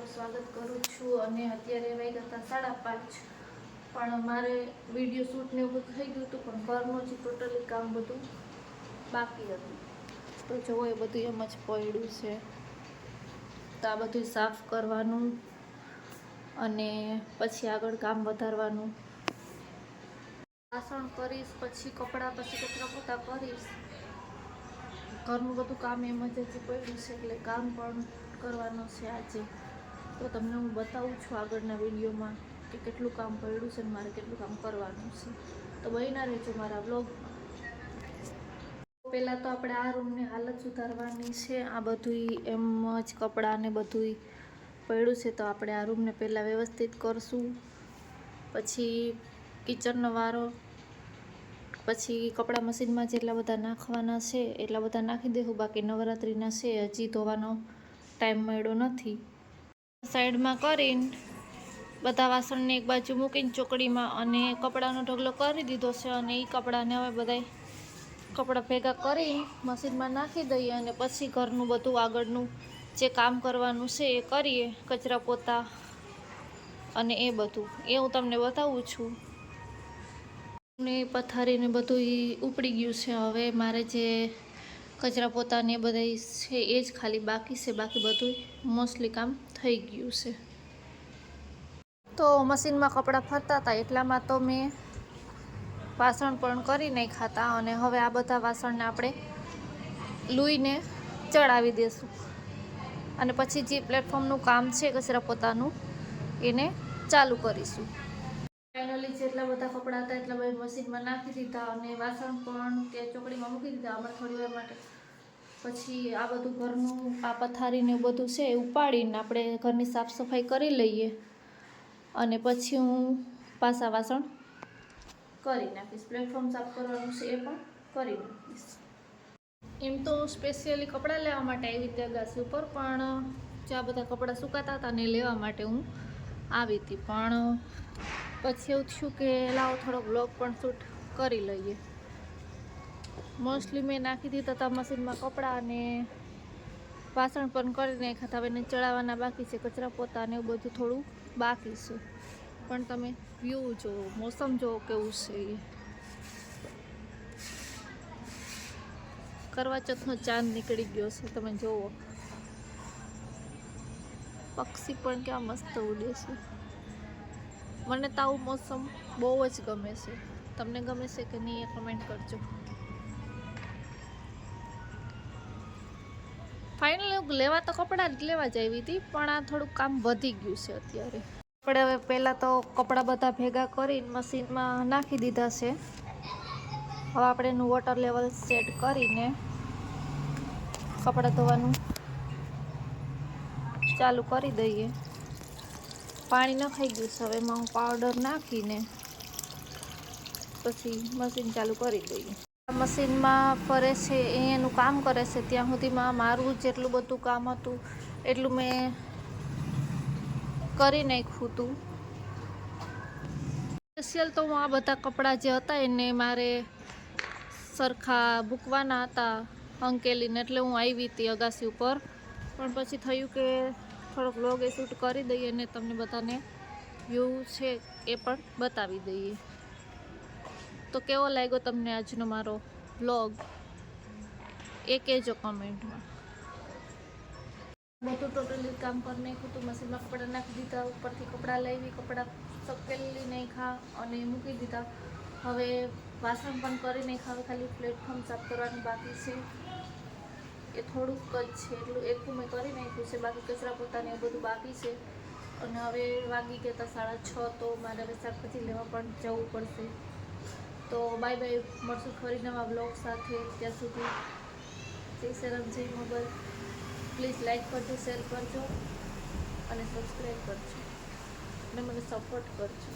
તમારું સ્વાગત કરું છું અને અત્યારે વાગ્યા હતા 5:30 પણ મારે વિડીયો શૂટ ને એવું બધું થઈ ગયું હતું પણ ઘરનું જે ટોટલી કામ બધું બાકી હતું તો જુઓ એ બધું એમ જ પડ્યું છે તો આ બધું સાફ કરવાનું અને પછી આગળ કામ વધારવાનું વાસણ કરીશ પછી કપડાં પછી કચરા પોતા કરીશ ઘરનું બધું કામ એમ જ પડ્યું છે એટલે કામ પણ કરવાનું છે આજે તો તમને હું બતાવું છું આગળના વિડીયોમાં કે કેટલું કામ પડ્યું છે અને મારે કેટલું કામ કરવાનું છે તો બન્યા રહેજો મારા વ્લોગમાં પહેલાં તો આપણે આ રૂમની હાલત સુધારવાની છે આ બધું એમ જ કપડાં ને બધું પડ્યું છે તો આપણે આ રૂમને પહેલાં વ્યવસ્થિત કરશું પછી કિચનનો વારો પછી કપડાં મશીનમાં જેટલા બધા નાખવાના છે એટલા બધા નાખી દેવું બાકી નવરાત્રિના છે હજી ધોવાનો ટાઈમ મળ્યો નથી સાઈડમાં કરીને બધા વાસણને એક બાજુ મૂકીને ચોકડીમાં અને કપડાનો ઢગલો કરી દીધો છે અને એ કપડાને હવે બધા કપડાં ભેગા કરી મશીનમાં નાખી દઈએ અને પછી ઘરનું બધું આગળનું જે કામ કરવાનું છે એ કરીએ કચરા પોતા અને એ બધું એ હું તમને બતાવું છું ને પથારીને બધું ઉપડી ગયું છે હવે મારે જે કચરા પોતાને એ બધા છે એ જ ખાલી બાકી છે બાકી બધું મોસ્ટલી કામ થઈ ગયું છે તો મશીનમાં કપડાં ફરતા હતા એટલામાં તો મેં વાસણ પણ કરી નાખ્યા હતા અને હવે આ બધા વાસણને આપણે લૂઈને ચડાવી દઈશું અને પછી જે પ્લેટફોર્મનું કામ છે કચરા પોતાનું એને ચાલુ કરીશું ફાઇનલી જેટલા બધા કપડાં હતા એટલા બધા મશીનમાં નાખી દીધા અને વાસણ પણ તે ચોકડીમાં મૂકી દીધા હમણાં થોડી વાર માટે પછી આ બધું ઘરનું આ પથારીને બધું છે એ ઉપાડીને આપણે ઘરની સાફ સફાઈ કરી લઈએ અને પછી હું પાછા વાસણ કરી નાખીશ પ્લેટફોર્મ સાફ કરવાનું છે એ પણ કરી નાખીશ એમ તો સ્પેશિયલી કપડાં લેવા માટે આવી હતી અગાસી ઉપર પણ જ્યાં બધા કપડાં સુકાતા હતા ને લેવા માટે હું આવી હતી પણ પછી એવું થયું કે લાવો થોડો બ્લોગ પણ શૂટ કરી લઈએ મોસ્ટલી મેં નાખી દીધા હતા મશીનમાં કપડાં અને વાસણ પણ કરી નાખ્યા હતા હવે એને ચડાવવાના બાકી છે કચરા પોતા ને એવું બધું થોડું બાકી છે પણ તમે વ્યૂ જુઓ મોસમ જુઓ કેવું છે એ કરવા ચોથનો ચાંદ નીકળી ગયો છે તમે જુઓ પક્ષી પણ ક્યાં મસ્ત ઉડે છે મને તો આવું મોસમ બહુ જ ગમે છે તમને ગમે છે કે નહીં એ કમેન્ટ કરજો ફાઇનલી લેવા તો કપડાં જ લેવા જ આવી હતી પણ આ થોડુંક કામ વધી ગયું છે અત્યારે આપણે હવે પહેલાં તો કપડાં બધા ભેગા કરીને મશીનમાં નાખી દીધા છે હવે આપણે એનું વોટર લેવલ સેટ કરીને કપડાં ધોવાનું ચાલુ કરી દઈએ પાણી નખાઈ ગયું છે હવે એમાં હું પાવડર નાખીને પછી મશીન ચાલુ કરી દઈએ મશીનમાં ફરે છે એનું કામ કરે છે ત્યાં સુધીમાં મારું જેટલું બધું કામ હતું એટલું મેં કરી નાખ્યું હતું સ્પેશિયલ તો હું આ બધા કપડાં જે હતા એને મારે સરખા મૂકવાના હતા અંકેલીને એટલે હું આવી હતી અગાસી ઉપર પણ પછી થયું કે થોડોક વ્લોગ એ શૂટ કરી દઈએ અને તમને બધાને વ્યૂ છે એ પણ બતાવી દઈએ તો કેવો લાગ્યો તમને આજનો મારો વ્લોગ એ કહેજો કમેન્ટમાં બધું ટોટલી કામ કરી નાખ્યું હતું મશીનમાં કપડાં નાખી દીધા ઉપરથી કપડાં લાવી કપડાં સકેલી નાખ્યા અને મૂકી દીધા હવે વાસણ પણ કરી નાખ્યા હવે ખાલી પ્લેટફોર્મ સાફ કરવાનું બાકી છે એ થોડુંક જ છે એટલું એકું મેં કરી નાખ્યું છે બાકી કચરા પોતાને એ બધું બાકી છે અને હવે વાગી ગયા હતા 6:30 તો મારે હવે શાકભાજી લેવા પણ જવું પડશે તો બાય બાય મળશું ફરી નવા બ્લોગ સાથે ત્યાં સુધી જય શ્રી જય મોગલ પ્લીઝ લાઈક કરજો શેર કરજો અને સબસ્ક્રાઈબ કરજો અને મને સપોર્ટ કરજો.